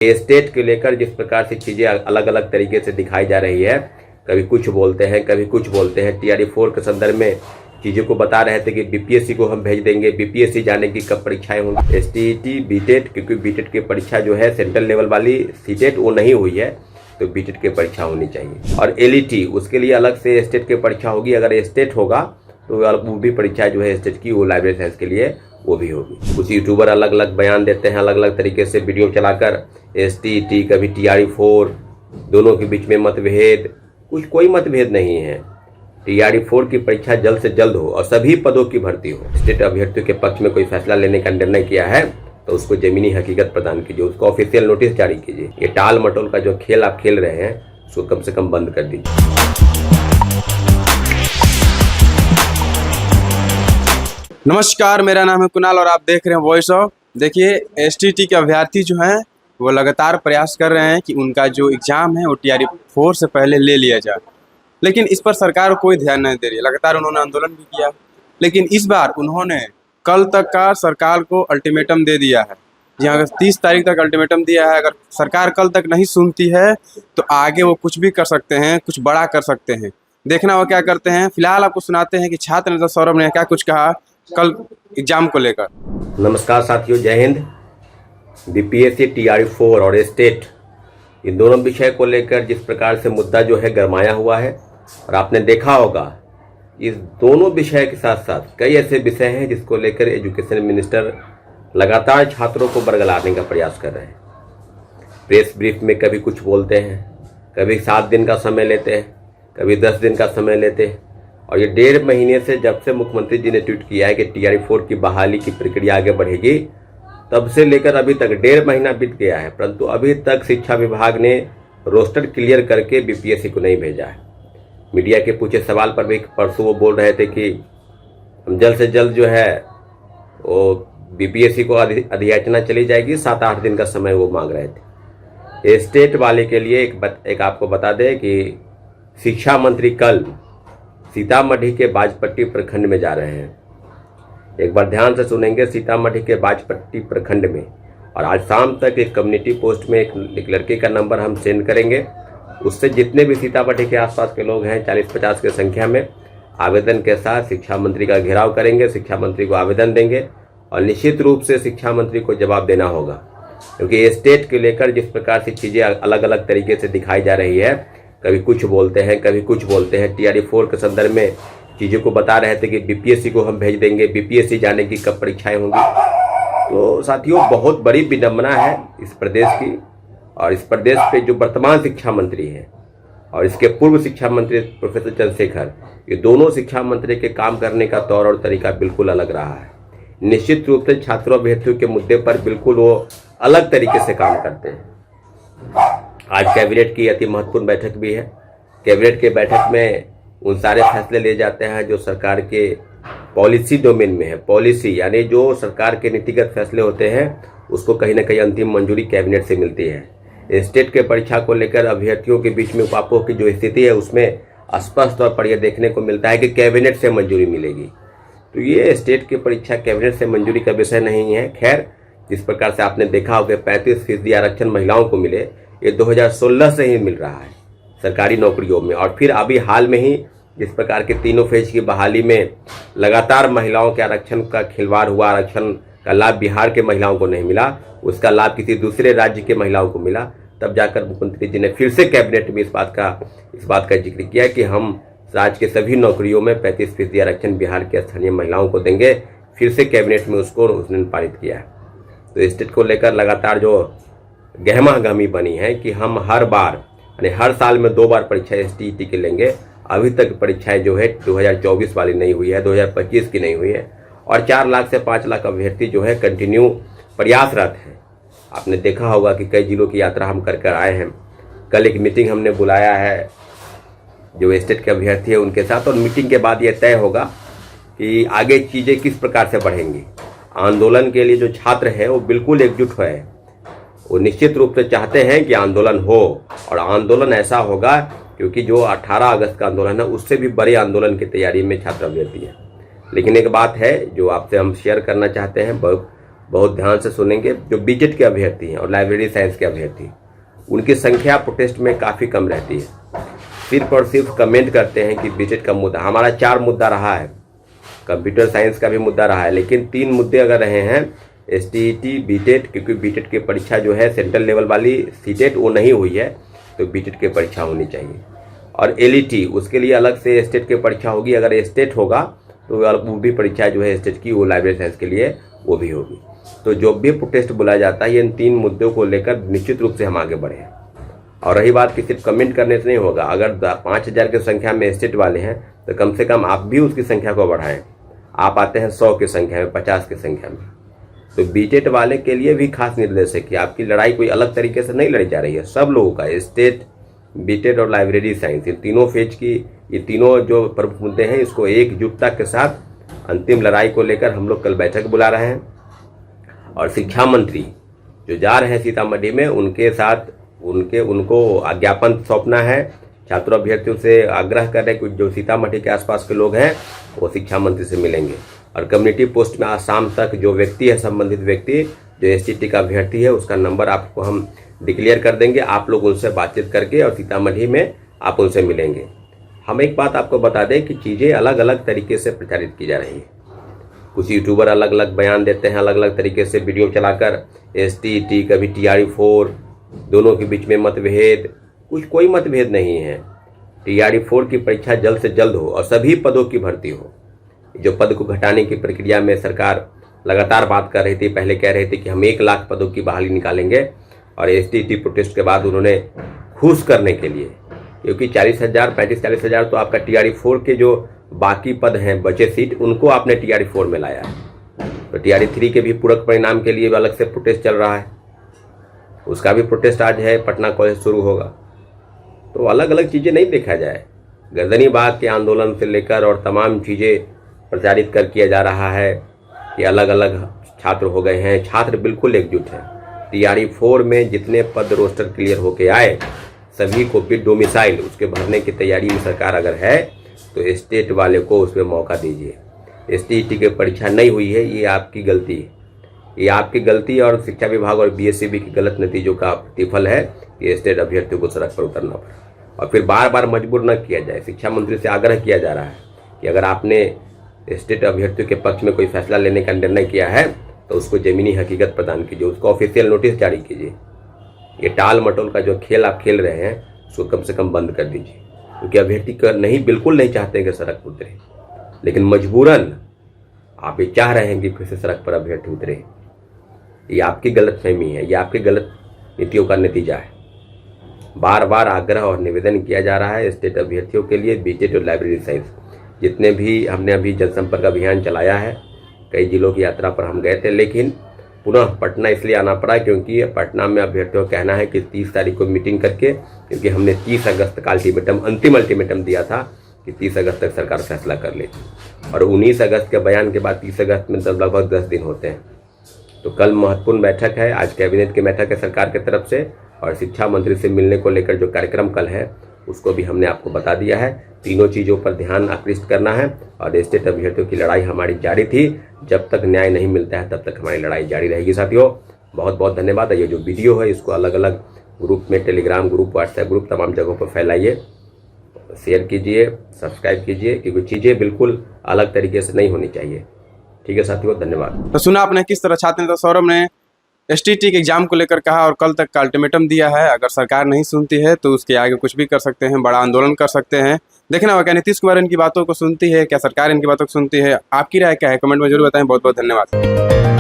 State के लेकर जिस प्रकार से चीजें अलग अलग तरीके से दिखाई जा रही है, कभी कुछ बोलते हैं कभी कुछ बोलते हैं। TRE-4 के संदर्भ में चीज़ों को बता रहे थे कि BPSC को हम भेज देंगे, BPSC जाने की कब परीक्षाएं होंगी। STET BTET, क्योंकि BTET की परीक्षा जो है सेंट्रल लेवल वाली CTET वो नहीं हुई है, तो BTET की परीक्षा होनी चाहिए। और LET उसके लिए अलग से स्टेट की परीक्षा होगी। अगर स्टेट होगा तो वो भी परीक्षा जो है स्टेट की, वो लाइब्रेरी साइंस के लिए वो भी होगी। कुछ यूट्यूबर अलग अलग बयान देते हैं, अलग अलग तरीके से वीडियो चलाकर STET कभी TRE-4, दोनों के बीच में मतभेद, कोई मतभेद नहीं है। TRE-4 की परीक्षा जल्द से जल्द हो और सभी पदों की भर्ती हो। स्टेट अभ्यर्थियों के पक्ष में कोई फैसला लेने का निर्णय किया है तो उसको जमीनी हकीकत प्रदान कीजिए, उसको ऑफिशियल नोटिस जारी कीजिए। ये टाल मटोल का जो खेल आप खेल रहे हैं उसको कम से कम बंद कर दीजिए। नमस्कार, मेरा नाम है कुणाल और आप देख रहे हैं वॉइस ऑफ। देखिए, STET के अभ्यर्थी जो हैं वो लगातार प्रयास कर रहे हैं कि उनका जो एग्ज़ाम है वो TRE-4 से पहले ले लिया जाए, लेकिन इस पर सरकार कोई ध्यान नहीं दे रही है। लगातार उन्होंने आंदोलन भी किया, लेकिन इस बार उन्होंने कल तक का सरकार को अल्टीमेटम दे दिया है। जहाँ अगर 30 तारीख तक अल्टीमेटम दिया है, अगर सरकार कल तक नहीं सुनती है तो आगे वो कुछ भी कर सकते हैं, कुछ बड़ा कर सकते हैं। देखना वो क्या करते हैं। फिलहाल आपको सुनाते हैं कि छात्र नेता सौरभ ने क्या कुछ कहा कल एग्जाम को लेकर। नमस्कार साथियों, जय हिंद। BPSC, TRE-4 और स्टेट, इन दोनों विषय को लेकर जिस प्रकार से मुद्दा जो है गरमाया हुआ है, और आपने देखा होगा इस दोनों विषय के साथ साथ कई ऐसे विषय हैं जिसको लेकर एजुकेशन मिनिस्टर लगातार छात्रों को बरगलाने का प्रयास कर रहे हैं। प्रेस ब्रीफ में कभी कुछ बोलते हैं, कभी 7 दिन का समय लेते हैं, कभी 10 दिन का समय लेते हैं। और ये 1.5 महीने से, जब से मुख्यमंत्री जी ने ट्वीट किया है कि TRE-4 की बहाली की प्रक्रिया आगे बढ़ेगी, तब से लेकर अभी तक 1.5 महीना बीत गया है, परंतु अभी तक शिक्षा विभाग ने रोस्टर क्लियर करके BPSC को नहीं भेजा है। मीडिया के पूछे सवाल पर भी परसों वो बोल रहे थे कि हम जल्द से जल्द जो है वो BPSC को अधियाचना चली जाएगी। 7-8 दिन का समय वो मांग रहे थे। स्टेट वाले के लिए एक आपको बता दें कि शिक्षा मंत्री कल सीतामढ़ी के बाजपट्टी प्रखंड में जा रहे हैं। एक बार ध्यान से सुनेंगे, सीतामढ़ी के बाजपट्टी प्रखंड में। और आज शाम तक एक कम्युनिटी पोस्ट में एक लड़के का नंबर हम सेंड करेंगे, उससे जितने भी सीतामढ़ी के आसपास के लोग हैं 40-50 की संख्या में, आवेदन के साथ शिक्षा मंत्री का घेराव करेंगे। शिक्षा मंत्री को आवेदन देंगे और निश्चित रूप से शिक्षा मंत्री को जवाब देना होगा, क्योंकि स्टेट के लेकर जिस प्रकार से चीज़ें अलग अलग तरीके से दिखाई जा रही है, कभी कुछ बोलते हैं कभी कुछ बोलते हैं। TRE-4 के संदर्भ में चीज़ों को बता रहे थे कि BPSC को हम भेज देंगे, BPSC जाने की कब परीक्षाएं होंगी। तो साथियों, बहुत बड़ी विडंबना है इस प्रदेश की, और इस प्रदेश पे जो वर्तमान शिक्षा मंत्री हैं और इसके पूर्व शिक्षा मंत्री प्रोफेसर चंद्रशेखर, ये दोनों शिक्षा मंत्री के काम करने का तौर और तरीका बिल्कुल अलग रहा है। निश्चित रूप से छात्रों अभ्यर्थियों के मुद्दे पर बिल्कुल वो अलग तरीके से काम करते हैं। आज कैबिनेट की अति महत्वपूर्ण बैठक भी है। कैबिनेट के बैठक में उन सारे फैसले ले जाते हैं जो सरकार के पॉलिसी डोमेन में है। पॉलिसी यानी जो सरकार के नीतिगत फैसले होते हैं, उसको कहीं ना कहीं अंतिम मंजूरी कैबिनेट से मिलती है। स्टेट के परीक्षा को लेकर अभ्यर्थियों के बीच में उपापों की जो स्थिति है, उसमें स्पष्ट तौर पर यह देखने को मिलता है कि कैबिनेट से मंजूरी मिलेगी। तो ये स्टेट की परीक्षा कैबिनेट से मंजूरी का विषय नहीं है। खैर, जिस प्रकार से आपने देखा होगा 35% आरक्षण महिलाओं को मिले, ये 2016 से ही मिल रहा है सरकारी नौकरियों में। और फिर अभी हाल में ही जिस प्रकार के तीनों फेज की बहाली में लगातार महिलाओं के आरक्षण का खिलवाड़ हुआ, आरक्षण का लाभ बिहार के महिलाओं को नहीं मिला, उसका लाभ किसी दूसरे राज्य के महिलाओं को मिला, तब जाकर मुख्यमंत्री जी ने फिर से कैबिनेट में इस बात का जिक्र किया कि हम राज्य के सभी नौकरियों में 35% आरक्षण बिहार के स्थानीय महिलाओं को देंगे। फिर से कैबिनेट में उसने पारित किया है। तो स्टेट को लेकर लगातार जो गहमागहमी बनी है कि हम हर बार यानी हर साल में 2 बार परीक्षा STET की लेंगे। अभी तक परीक्षाएं जो है 2024 वाली नहीं हुई है, 2025 की नहीं हुई है, और 4 लाख से 5 लाख अभ्यर्थी जो है कंटिन्यू प्रयासरत हैं। आपने देखा होगा कि कई जिलों की यात्रा हम कर आए हैं। कल एक मीटिंग हमने बुलाया है जो स्टेट के अभ्यर्थी है उनके साथ, और मीटिंग के बाद ये तय होगा कि आगे चीज़ें किस प्रकार से बढ़ेंगी। आंदोलन के लिए जो छात्र हैं वो बिल्कुल एकजुट हुए हैं। वो निश्चित रूप से चाहते हैं कि आंदोलन हो, और आंदोलन ऐसा होगा क्योंकि जो 18 अगस्त का आंदोलन है उससे भी बड़े आंदोलन की तैयारी में छात्र अभ्यर्थी है। लेकिन एक बात है जो आपसे हम शेयर करना चाहते हैं, बहुत ध्यान से सुनेंगे। जो बीटेट के अभ्यर्थी हैं और लाइब्रेरी साइंस के अभ्यर्थी, उनकी संख्या प्रोटेस्ट में काफ़ी कम रहती है। सिर्फ और सिर्फ कमेंट करते हैं कि बीटेट का मुद्दा, हमारा 4 मुद्दा रहा है, कंप्यूटर साइंस का भी मुद्दा रहा है, लेकिन 3 मुद्दे अगर रहे हैं एसटीईटी, बीटेट, क्योंकि बीटेट की परीक्षा जो है सेंट्रल लेवल वाली सीटेट वो नहीं हुई है, तो बीटेट की परीक्षा होनी चाहिए। और एलईटी उसके लिए अलग से स्टेट की परीक्षा होगी। अगर स्टेट होगा तो वो भी परीक्षा जो है स्टेट की, वो लाइब्रेरी साइंस के लिए वो भी होगी। तो जो भी प्रोटेस्ट बुलाया जाता है, इन 3 मुद्दों को लेकर निश्चित रूप से हम आगे बढ़े हैं। और रही बात कि सिर्फ कमेंट करने से नहीं होगा, अगर 5000 की संख्या में स्टेट वाले हैं तो कम से कम आप भी उसकी संख्या को बढ़ाएं। आप आते हैं 100 की संख्या में, 50 की संख्या में, तो बीटेट वाले के लिए भी खास निर्देश है कि आपकी लड़ाई कोई अलग तरीके से नहीं लड़ी जा रही है। सब लोगों का, स्टेट, बीटेट और लाइब्रेरी साइंस, ये तीनों फेज की, ये तीनों जो प्रमुख मुद्दे हैं, इसको एकजुटता के साथ अंतिम लड़ाई को लेकर हम लोग कल बैठक बुला रहे हैं। और शिक्षा मंत्री जो जा रहे हैं सीतामढ़ी में, उनके साथ उनको ज्ञापन सौंपना है। छात्रों अभ्यर्थियों से आग्रह कर रहे हैं कि जो सीतामढ़ी के आसपास के लोग हैं वो शिक्षा मंत्री से मिलेंगे। और कम्युनिटी पोस्ट में आज शाम तक जो व्यक्ति है, संबंधित व्यक्ति जो एसटीटी का अभ्यर्थी है, उसका नंबर आपको हम डिक्लेयर कर देंगे। आप लोग उनसे बातचीत करके और सीतामढ़ी में आप उनसे मिलेंगे। हम एक बात आपको बता दें कि चीज़ें अलग अलग तरीके से प्रचारित की जा रही हैं। कुछ यूट्यूबर अलग अलग बयान देते हैं, अलग अलग तरीके से वीडियो चलाकर, एसटीईटी, कभी TRE4, दोनों के बीच में मतभेद। कोई मतभेद नहीं है। TRE4 की परीक्षा जल्द से जल्द हो और सभी पदों की भर्ती हो। जो पद को घटाने की प्रक्रिया में सरकार लगातार बात कर रही थी, पहले कह रही थी कि हम 1 लाख पदों की बहाली निकालेंगे, और एसटीईटी प्रोटेस्ट के बाद उन्होंने खुश करने के लिए, क्योंकि 35,000 तो आपका TRE4 के जो बाकी पद हैं, बचे सीट, उनको आपने TRE4 में लाया है। तो TRE3 के भी पूरक परिणाम के लिए अलग से प्रोटेस्ट चल रहा है, उसका भी प्रोटेस्ट आज है, पटना कॉलेज शुरू होगा। तो अलग अलग चीज़ें नहीं देखा जाए। गर्दनी बाग के आंदोलन से लेकर और तमाम चीज़ें प्रचारित किया जा रहा है कि अलग अलग छात्र हो गए हैं। छात्र बिल्कुल एकजुट हैं। TRE4 में जितने पद रोस्टर क्लियर होके आए, सभी को भी डोमिसाइल उसके भरने की तैयारी में सरकार अगर है, तो स्टेट वाले को उसमें मौका दीजिए। एसटीईटी की परीक्षा नहीं हुई है, ये आपकी गलती है। ये आपकी गलती और शिक्षा विभाग और BSCB के गलत नतीजों का प्रतिफल है कि स्टेट अभ्यर्थियों को सड़क पर उतरना पड़ा। और फिर बार बार मजबूर न किया जाए। शिक्षा मंत्री से आग्रह किया जा रहा है कि अगर आपने स्टेट अभ्यर्थियों के पक्ष में कोई फैसला लेने का निर्णय किया है तो उसको ज़मीनी हकीकत प्रदान कीजिए, उसको ऑफिशियल नोटिस जारी कीजिए। ये टाल मटोल का जो खेल आप खेल रहे हैं, उसको कम से कम बंद कर दीजिए। क्योंकि अभ्यर्थी बिल्कुल नहीं चाहते कि सड़क पर उतरे, लेकिन मजबूरन आप ये चाह रहे हैं कि फिर से सड़क पर अभ्यर्थी उतरे। ये आपकी गलतफहमी है, ये आपकी गलत नीतियों का नतीजा है। बार बार आग्रह और निवेदन किया जा रहा है स्टेट अभ्यर्थियों के लिए, बीटेट और लाइब्रेरी साइंस, जितने भी हमने अभी जनसंपर्क अभियान चलाया है, कई जिलों की यात्रा पर हम गए थे, लेकिन पुनः पटना इसलिए आना पड़ा क्योंकि पटना में अभ्यर्थियों का कहना है कि 30 तारीख को मीटिंग करके, क्योंकि हमने 30 अगस्त का अंतिम अल्टीमेटम दिया था कि 30 अगस्त तक सरकार फैसला कर लेगी, और 19 अगस्त के बयान के बाद 30 अगस्त में लगभग 10 दिन होते हैं। तो कल महत्वपूर्ण बैठक है, आज कैबिनेट की बैठक है सरकार की तरफ से, और शिक्षा मंत्री से मिलने को लेकर जो कार्यक्रम कल है उसको भी हमने आपको बता दिया है। तीनों चीज़ों पर ध्यान आकृष्ट करना है, और स्टेट अभ्यर्थियों की लड़ाई हमारी जारी थी। जब तक न्याय नहीं मिलता है तब तक हमारी लड़ाई जारी रहेगी। साथियों, बहुत बहुत धन्यवाद। ये जो वीडियो है इसको अलग अलग ग्रुप में, टेलीग्राम ग्रुप, व्हाट्सएप ग्रुप, तमाम जगहों पर फैलाइए, शेयर कीजिए, सब्सक्राइब कीजिए, क्योंकि चीज़ें बिल्कुल अलग तरीके से नहीं होनी चाहिए। ठीक है साथियों, धन्यवाद। तो सुना आपने किस तरह छात्र नेता सौरभ ने एसटीईटी के एग्जाम को लेकर कहा और कल तक का अल्टीमेटम दिया है। अगर सरकार नहीं सुनती है तो उसके आगे कुछ भी कर सकते हैं, बड़ा आंदोलन कर सकते हैं। देखना होगा क्या नीतीश कुमार इनकी बातों को सुनती है, क्या सरकार इनकी बातों को सुनती है। आपकी राय क्या है, कमेंट में जरूर बताएं। बहुत बहुत धन्यवाद।